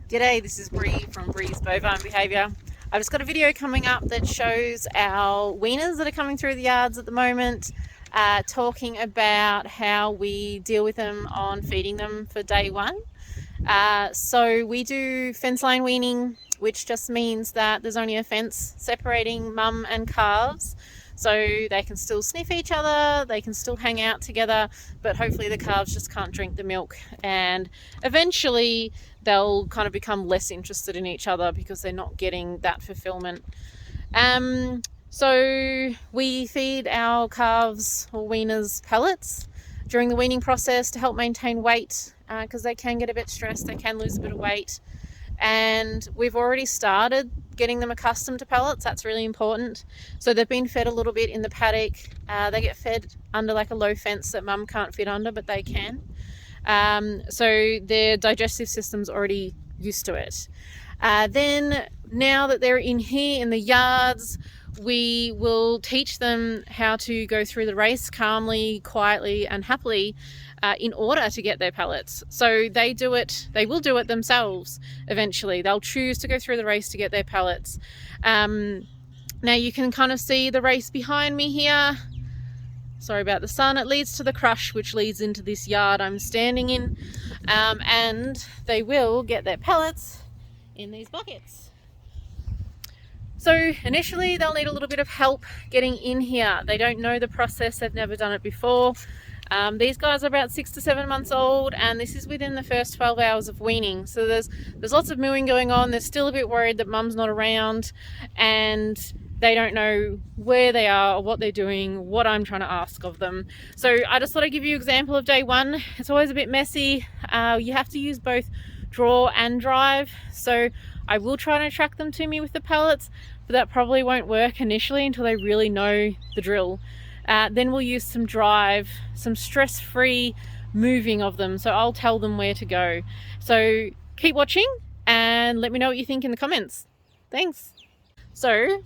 G'day, this is Bree from Bree's Bovine Behaviour. I've just got a video coming up that shows our weaners that are coming through the yards at the moment, talking about how we deal with them on feeding them for day one. So we do fence line weaning, which just means that there's only a fence separating mum and calves. So they can still sniff each other, they can still hang out together, but hopefully the calves just can't drink the milk, and eventually they'll kind of become less interested in each other because they're not getting that fulfillment. So we feed our calves or weaners pellets during the weaning process to help maintain weight, because they can get a bit stressed, they can lose a bit of weight. And we've already started getting them accustomed to pellets. That's really important. So they've been fed a little bit in the paddock. They get fed under like a low fence that mum can't fit under, but they can. So their digestive system's already used to it. Then now that they're in here in the yards, we will teach them how to go through the race calmly, quietly and happily, in order to get their pellets. So they will do it themselves eventually. They'll choose to go through the race to get their pellets. Now you can kind of see the race behind me here. Sorry about the sun. It leads to the crush, which leads into this yard I'm standing in, and they will get their pellets in these buckets. So initially they'll need a little bit of help getting in here. They don't know the process, they've never done it before. These guys are about 6 to 7 months old, and this is within the first 12 hours of weaning. So there's lots of mooing going on. They're still a bit worried that mum's not around, and they don't know where they are or what they're doing, what I'm trying to ask of them. So I just thought I'd give you an example of day one. It's always a bit messy. You have to use both draw and drive. So I will try and attract them to me with the pellets, but that probably won't work initially until they really know the drill. Then we'll use some drive, some stress-free moving of them. So I'll tell them where to go. So keep watching and let me know what you think in the comments. Thanks. So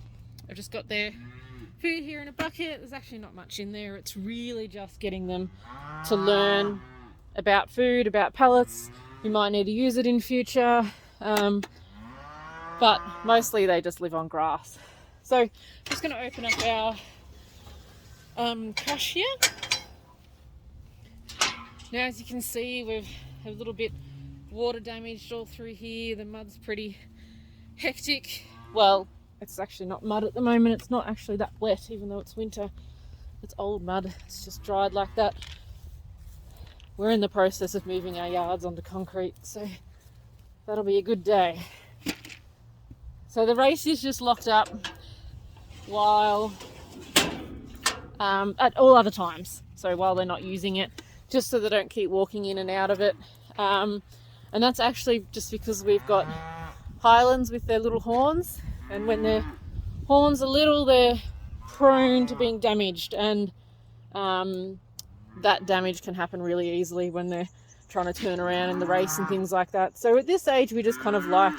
I've just got their food here in a bucket. There's actually not much in there. It's really just getting them to learn about food, about pellets. We might need to use it in future. But mostly they just live on grass. So I'm just going to open up our crush here. Now, as you can see, we've a little bit water damaged all through here. The mud's pretty hectic. Well, it's actually not mud at the moment. It's not actually that wet, even though it's winter. It's old mud. It's just dried like that. We're in the process of moving our yards onto concrete, so that'll be a good day. So the race is just locked up while at all other times, so while they're not using it, just so they don't keep walking in and out of it. And that's actually just because we've got Highlands with their little horns, and when their horns are little, they're prone to being damaged, and that damage can happen really easily when they're trying to turn around in the race and things like that. So at this age, we just kind of like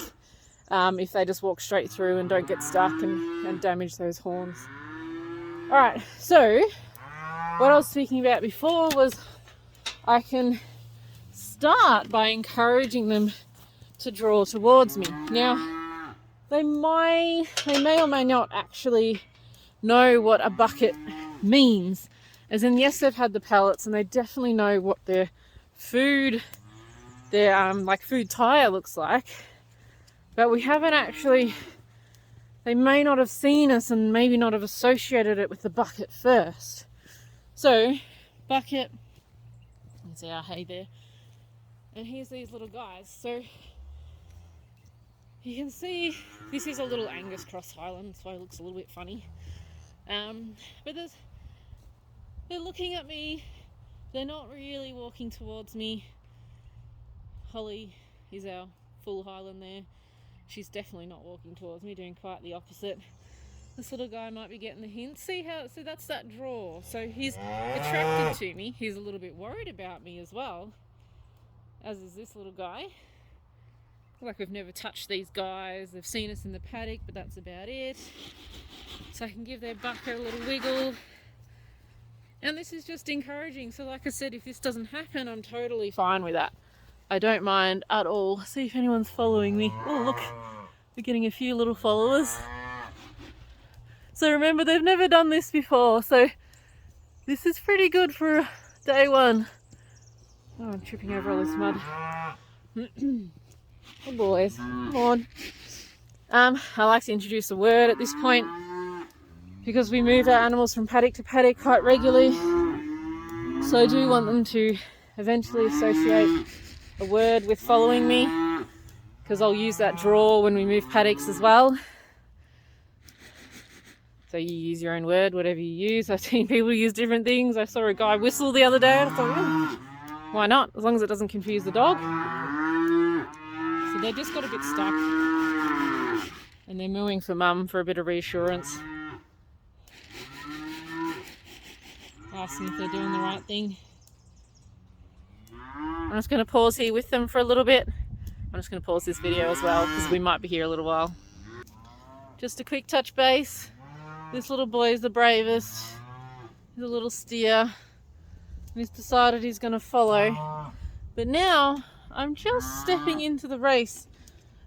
if they just walk straight through and don't get stuck and damage those horns. Alright, so what I was speaking about before was I can start by encouraging them to draw towards me. Now, they may or may not actually know what a bucket means. As in, yes, they've had the pellets and they definitely know what their food, their like food tire looks like. But we haven't actually, they may not have seen us and maybe not have associated it with the bucket first. So, bucket, there's our hay there. And here's these little guys. So, you can see this is a little Angus Cross Highland, so it looks a little bit funny. But they're looking at me. They're not really walking towards me. Holly is our full Highland there. She's definitely not walking towards me, doing quite the opposite. This little guy might be getting the hint. See that's that draw. So he's attracted to me. He's a little bit worried about me as well, as is this little guy. Like we've never touched these guys. They've seen us in the paddock, but that's about it. So I can give their bucket a little wiggle. And this is just encouraging. So like I said, if this doesn't happen, I'm totally fine with that. I don't mind at all. See if anyone's following me. Oh, look, we're getting a few little followers. So remember, they've never done this before, so this is pretty good for day one. Oh, I'm tripping over all this mud. Oh boys, come on. I like to introduce a word at this point because we move our animals from paddock to paddock quite regularly. So I do want them to eventually associate a word with following me, because I'll use that draw when we move paddocks as well. So you use your own word, whatever you use. I've seen people use different things. I saw a guy whistle the other day. I thought, yeah, why not? As long as it doesn't confuse the dog. So they just got a bit stuck. And they're mooing for mum for a bit of reassurance. Ask them if they're doing the right thing. I'm just going to pause here with them for a little bit. I'm just going to pause this video as well because we might be here a little while. Just a quick touch base. This little boy is the bravest. He's a little steer. And he's decided he's going to follow. But now I'm just stepping into the race.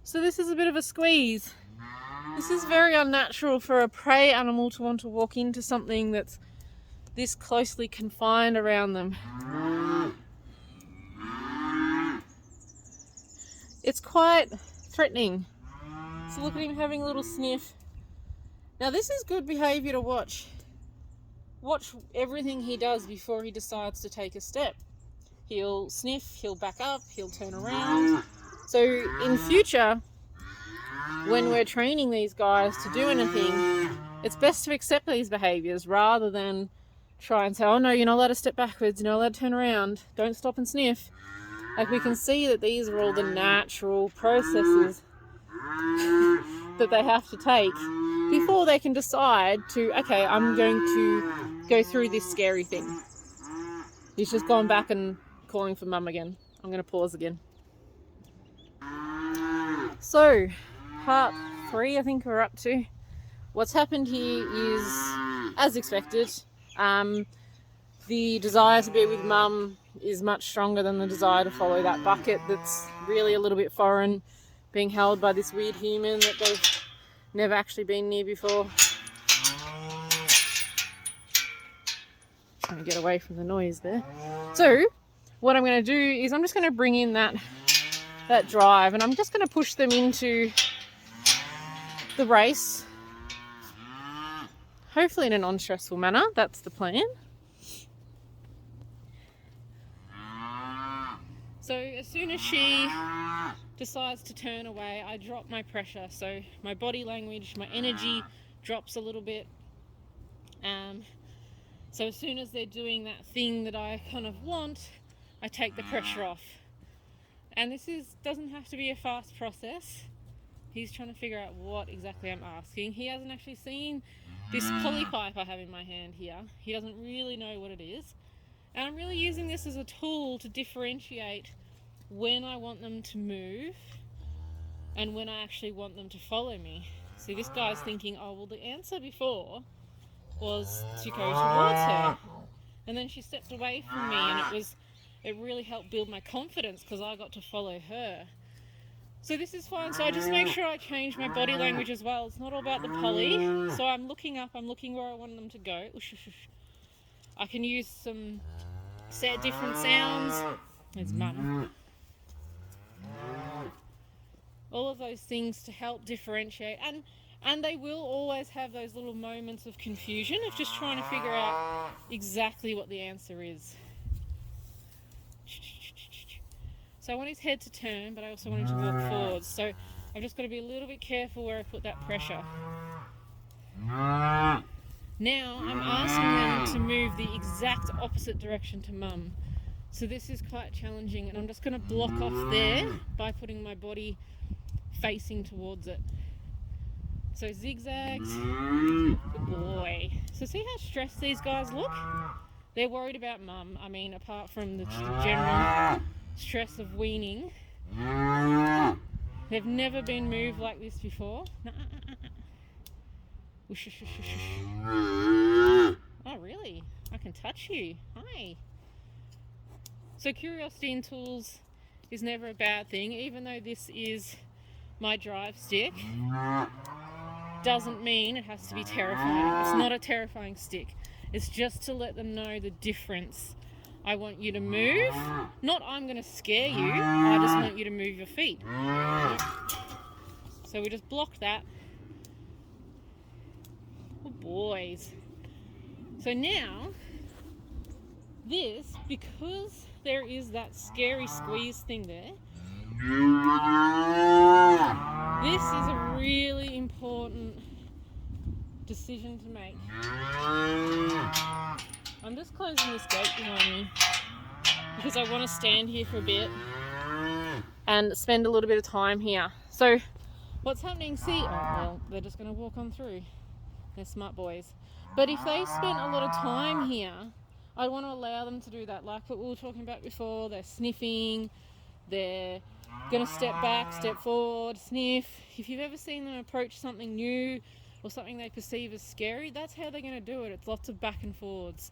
So this is a bit of a squeeze. This is very unnatural for a prey animal to want to walk into something that's this closely confined around them. It's quite threatening. So look at him having a little sniff. Now this is good behaviour to watch. Watch everything he does before he decides to take a step. He'll sniff, he'll back up, he'll turn around. So in future, when we're training these guys to do anything, it's best to accept these behaviours rather than try and say, oh no, you're not allowed to step backwards, you're not allowed to turn around, don't stop and sniff. Like, we can see that these are all the natural processes that they have to take before they can decide to, okay, I'm going to go through this scary thing. He's just gone back and calling for mum again. I'm going to pause again. So, part 3 I think we're up to. What's happened here is, as expected, the desire to be with mum is much stronger than the desire to follow that bucket that's really a little bit foreign, being held by this weird human that they've never actually been near before. Trying to get away from the noise there. So what I'm going to do is I'm just going to bring in that drive, and I'm just going to push them into the race, hopefully in a non-stressful manner. That's the plan. So as soon as she decides to turn away, I drop my pressure. So my body language, my energy drops a little bit. So as soon as they're doing that thing that I kind of want, I take the pressure off. And this doesn't have to be a fast process. He's trying to figure out what exactly I'm asking. He hasn't actually seen this polypipe I have in my hand here. He doesn't really know what it is. And I'm really using this as a tool to differentiate when I want them to move and when I actually want them to follow me. See, this guy's thinking, oh, well, the answer before was to go towards her. And then she stepped away from me, and it really helped build my confidence because I got to follow her. So this is fine. So I just make sure I change my body language as well. It's not all about the poly. So I'm looking up, I'm looking where I want them to go. I can use some different sounds. There's mum. All of those things to help differentiate. And they will always have those little moments of confusion of just trying to figure out exactly what the answer is. So I want his head to turn, but I also want him to walk forwards. So I've just got to be a little bit careful where I put that pressure. Now I'm asking them to move the exact opposite direction to mum. So this is quite challenging, and I'm just going to block off there by putting my body facing towards it. So zigzags. Good boy. So see how stressed these guys look? They're worried about mum. I mean, apart from the general stress of weaning, they've never been moved like this before. Oh, really? I can touch you. Hi. So curiosity and tools is never a bad thing. Even though this is my drive stick, doesn't mean it has to be terrifying. It's not a terrifying stick. It's just to let them know the difference. I want you to move. Not I'm going to scare you. I just want you to move your feet. So we just blocked that. Oh, boys. So now, this, because there is that scary squeeze thing there, this is a really important decision to make. I'm just closing this gate behind me because I want to stand here for a bit and spend a little bit of time here. So what's happening, see, oh well, they're just going to walk on through. They're smart boys. But if they spent a lot of time here, I want to allow them to do that, like what we were talking about before. They're sniffing, they're going to step back, step forward, sniff. If you've ever seen them approach something new or something they perceive as scary, that's how they're going to do it. It's lots of back and forwards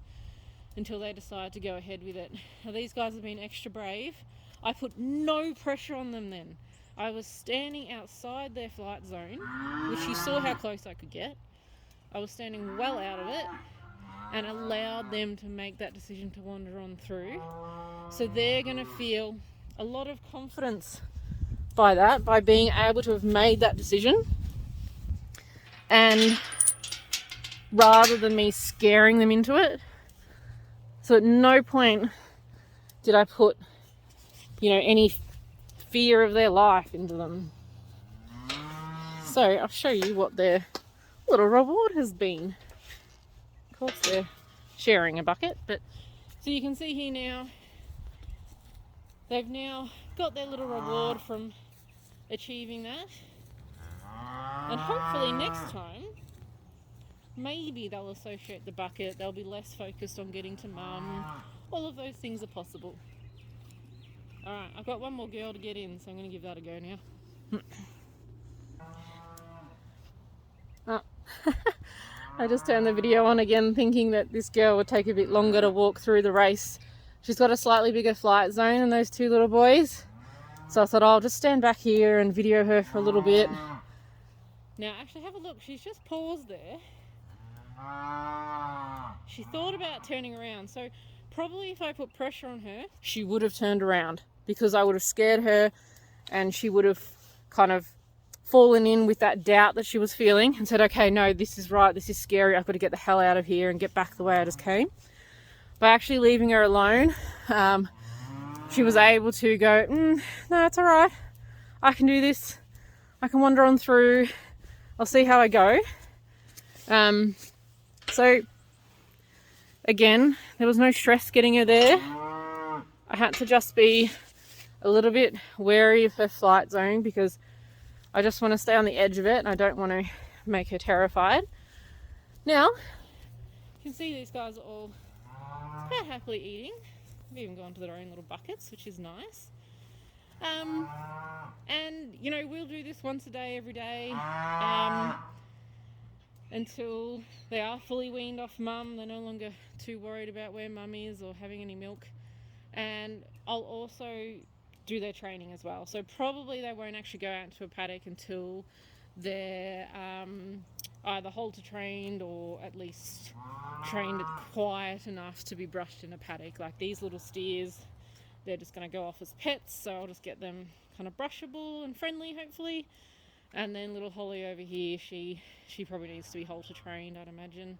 until they decide to go ahead with it. Now, these guys have been extra brave. I put no pressure on them then. I was standing outside their flight zone, which you saw how close I could get. I was standing well out of it and allowed them to make that decision to wander on through. So they're going to feel a lot of confidence by that, by being able to have made that decision. And rather than me scaring them into it. So at no point did I put, any fear of their life into them. So I'll show you what their little reward has been. Of course they're sharing a bucket, but so you can see here now, they've now got their little reward from achieving that. And hopefully next time, maybe they'll associate the bucket, they'll be less focused on getting to mum. All of those things are possible. Alright, I've got one more girl to get in, so I'm going to give that a go now. Oh. I just turned the video on again thinking that this girl would take a bit longer to walk through the race. She's got a slightly bigger flight zone than those two little boys. So I thought I'll just stand back here and video her for a little bit. Now actually have a look, she's just paused there. She thought about turning around, so probably if I put pressure on her, she would have turned around because I would have scared her and she would have kind of fallen in with that doubt that she was feeling and said, okay, no, this is right, this is scary, I've got to get the hell out of here and get back the way I just came. By actually leaving her alone, she was able to go, no, it's all right, I can do this, I can wander on through, I'll see how I go. So again, there was no stress getting her there. I had to just be a little bit wary of her flight zone because I just want to stay on the edge of it and I don't want to make her terrified. Now, you can see these guys are all quite happily eating. They've even gone to their own little buckets, which is nice. And, we'll do this once a day, every day, until they are fully weaned off mum. They're no longer too worried about where mum is or having any milk. And I'll also do their training as well. So probably they won't actually go out into a paddock until they're either halter trained or at least trained quiet enough to be brushed in a paddock. Like these little steers, they're just going to go off as pets, so I'll just get them kind of brushable and friendly, hopefully. And then little Holly over here, she probably needs to be halter trained, I'd imagine.